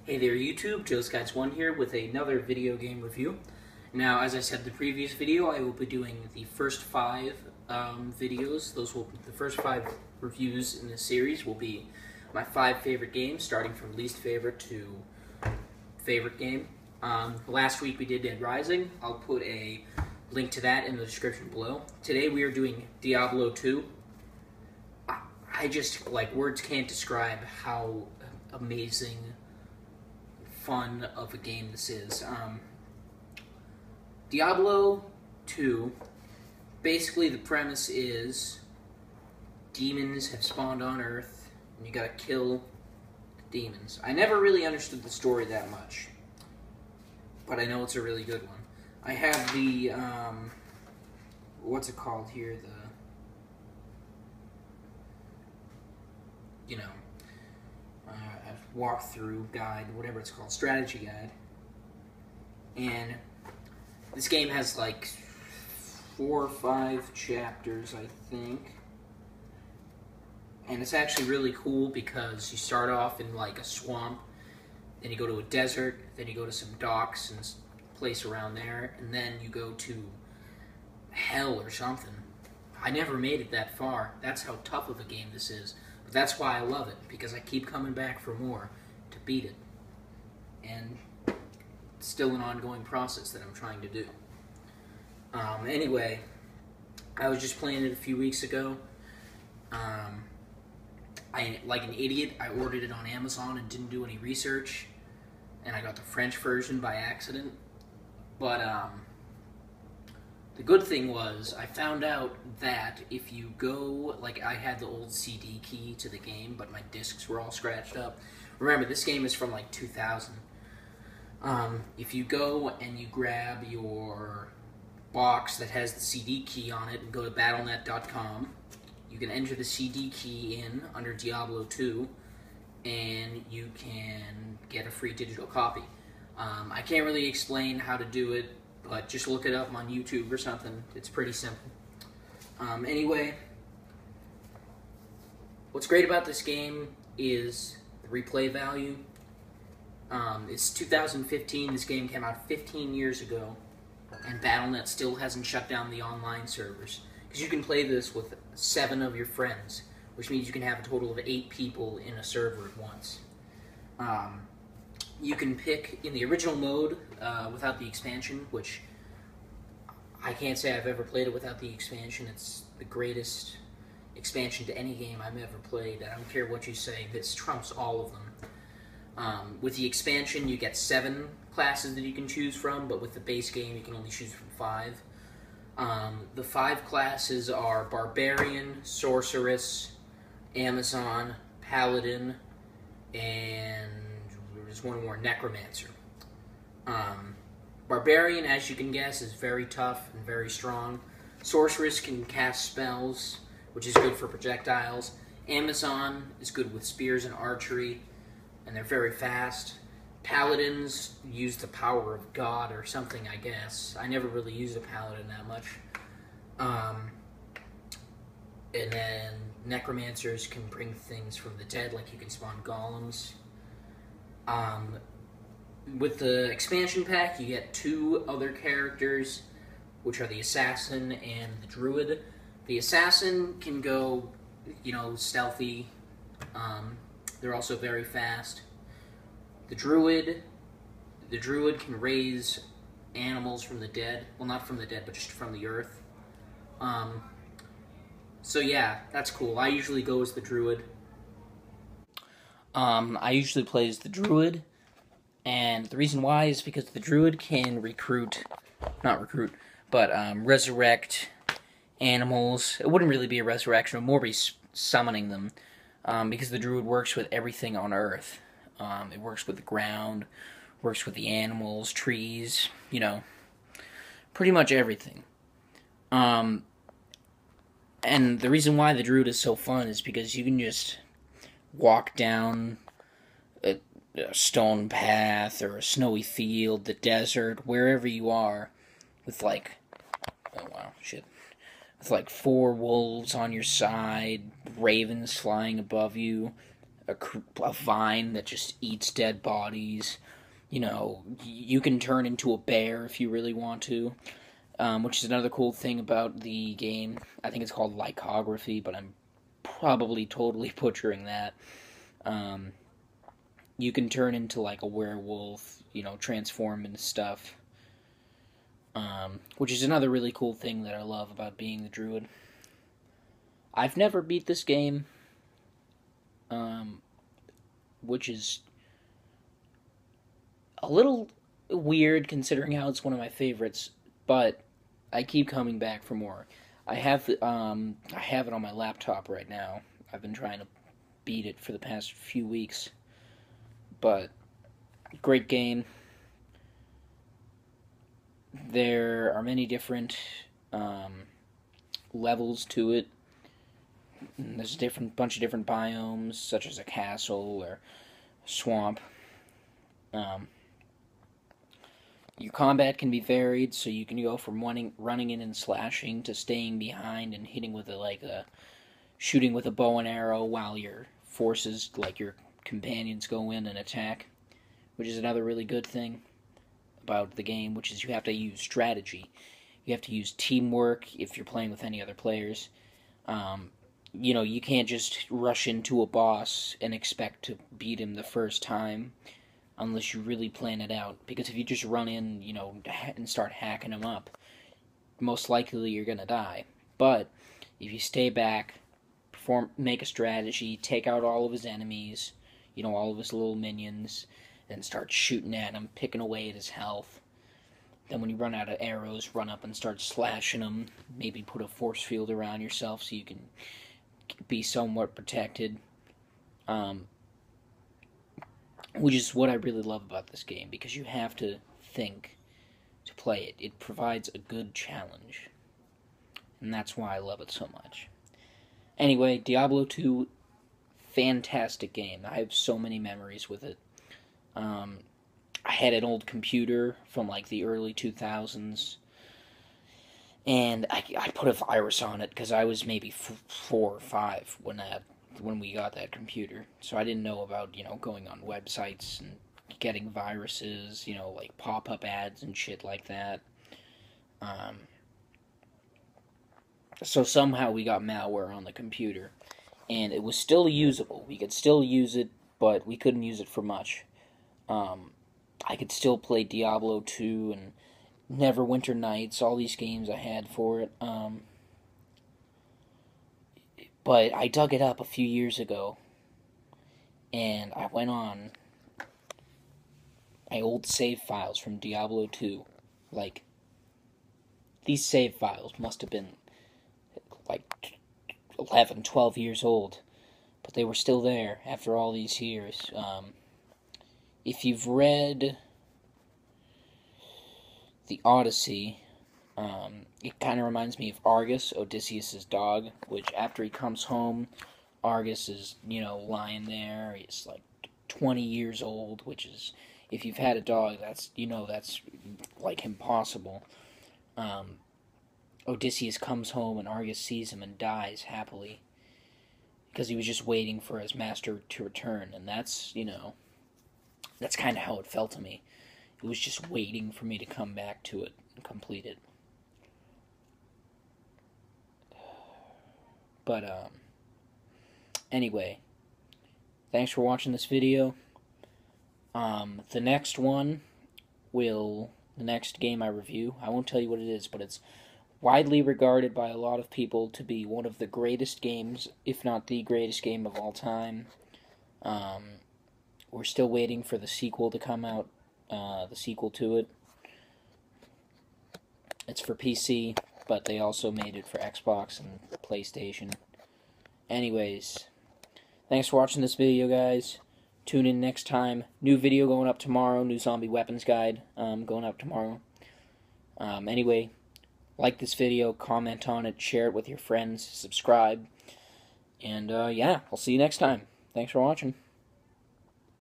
Hey there YouTube, Joe's Guides 1 here with another video game review. Now, as I said in the previous video, I will be doing the first 5 videos. The first 5 reviews in this series will be my 5 favorite games, starting from least favorite to favorite game. Last week we did Dead Rising. I'll put a link to that in the description below. Today we are doing Diablo 2. I just, words can't describe how amazing, fun of a game this is. Diablo 2, basically the premise is demons have spawned on Earth, and you gotta kill the demons. I never really understood the story that much, but I know it's a really good one. I have the, what's it called here, walkthrough guide, whatever it's called, strategy guide. And this game has like 4 or 5 chapters, I think. And it's actually really cool because you start off in like a swamp, then you go to a desert, then you go to some docks and place around there, and then you go to hell or something. I never made it that far. That's how tough of a game this is. But that's why I love it, because I keep coming back for more to beat it. And it's still an ongoing process that I'm trying to do. Anyway, I was just playing it a few weeks ago. Like an idiot, I ordered it on Amazon and didn't do any research. And I got the French version by accident. But, the good thing was, I found out that if you go, I had the old CD key to the game, but my discs were all scratched up. Remember, this game is from 2000. If you go and you grab your box that has the CD key on it and go to Battle.net.com, you can enter the CD key in under Diablo 2, and you can get a free digital copy. I can't really explain how to do it, but just look it up on YouTube or something. It's pretty simple. Anyway, what's great about this game is the replay value. It's 2015. This game came out 15 years ago, and Battle.net still hasn't shut down the online servers. Because you can play this with 7 of your friends, which means you can have a total of 8 people in a server at once. You can pick, in the original mode, without the expansion, which I can't say I've ever played it without the expansion. It's the greatest expansion to any game I've ever played. I don't care what you say, this trumps all of them. With the expansion, you get 7 classes that you can choose from, but with the base game, you can only choose from 5. The 5 classes are Barbarian, Sorceress, Amazon, Paladin, and there's one more, Necromancer. Barbarian, as you can guess, is very tough and very strong. Sorceress can cast spells, which is good for projectiles. Amazon is good with spears and archery, and they're very fast. Paladins use the power of God or something, I guess. I never really used a paladin that much. And then necromancers can bring things from the dead, like you can spawn golems. With the expansion pack, you get 2 other characters, which are the assassin and the druid. The assassin can go, stealthy. They're also very fast. The druid can raise animals from the dead. Well, not from the dead, but just from the earth. So yeah, that's cool. I usually go as the druid. I usually play as the druid, and the reason why is because the druid can resurrect animals. It wouldn't really be a resurrection, it would more be summoning them, because the druid works with everything on Earth. It works with the ground, works with the animals, trees, pretty much everything. And the reason why the druid is so fun is because you can just walk down a stone path or a snowy field, the desert, wherever you are, with with 4 wolves on your side, ravens flying above you, a vine that just eats dead bodies. You know, you can turn into a bear if you really want to, which is another cool thing about the game. I think it's called lycography, but I'm probably totally butchering that. You can turn into like a werewolf, you know, transform into stuff. Which is another really cool thing that I love about being the druid. I've never beat this game, which is a little weird considering how it's one of my favorites, but I keep coming back for more. I have it on my laptop right now. I've been trying to beat it for the past few weeks, but great game. There are many different levels to it. There's a bunch of different biomes, such as a castle or a swamp. Um, your combat can be varied, so you can go from running in and slashing to staying behind and hitting with shooting with a bow and arrow while your forces, like your companions, go in and attack, which is another really good thing about the game, which is you have to use strategy. You have to use teamwork if you're playing with any other players. You know, you can't just rush into a boss and expect to beat him the first time unless you really plan it out. Because if you just run in, you know, and start hacking him up, most likely you're gonna die. But if you stay back, make a strategy, take out all of his enemies, you know, all of his little minions, and start shooting at him, picking away at his health. Then when you run out of arrows, run up and start slashing him. Maybe put a force field around yourself so you can be somewhat protected. Which is what I really love about this game, because you have to think to play it. It provides a good challenge. And that's why I love it so much. Anyway, Diablo II, fantastic game. I have so many memories with it. I had an old computer from like the early 2000s, and I put a virus on it because I was maybe 4 or 5 when we got that computer. So I didn't know about, you know, going on websites and getting viruses, you know, like pop-up ads and shit like that. So somehow we got malware on the computer, and it was still usable. We could still use it, but we couldn't use it for much. I could still play Diablo 2 and Neverwinter Nights, all these games I had for it. But I dug it up a few years ago, and I went on my old save files from Diablo 2. Like, these save files must have been like 11, 12 years old, but they were still there after all these years. If you've read the Odyssey, it kind of reminds me of Argus, Odysseus' dog, which after he comes home, Argus is, you know, lying there. He's like 20 years old, which is, if you've had a dog, that's, you know, that's like impossible. Odysseus comes home and Argus sees him and dies happily because he was just waiting for his master to return, and that's, you know, that's kind of how it felt to me. It was just waiting for me to come back to it and complete it. But, anyway, thanks for watching this video. The next game I review, I won't tell you what it is, but it's widely regarded by a lot of people to be one of the greatest games, if not the greatest game of all time. We're still waiting for the sequel to come out, the sequel to it. It's for PC, but they also made it for Xbox and PlayStation. Anyways, thanks for watching this video, guys. Tune in next time. New video going up tomorrow, new zombie weapons guide going up tomorrow. Anyway, like this video, comment on it, share it with your friends, subscribe, and yeah, I'll see you next time. Thanks for watching.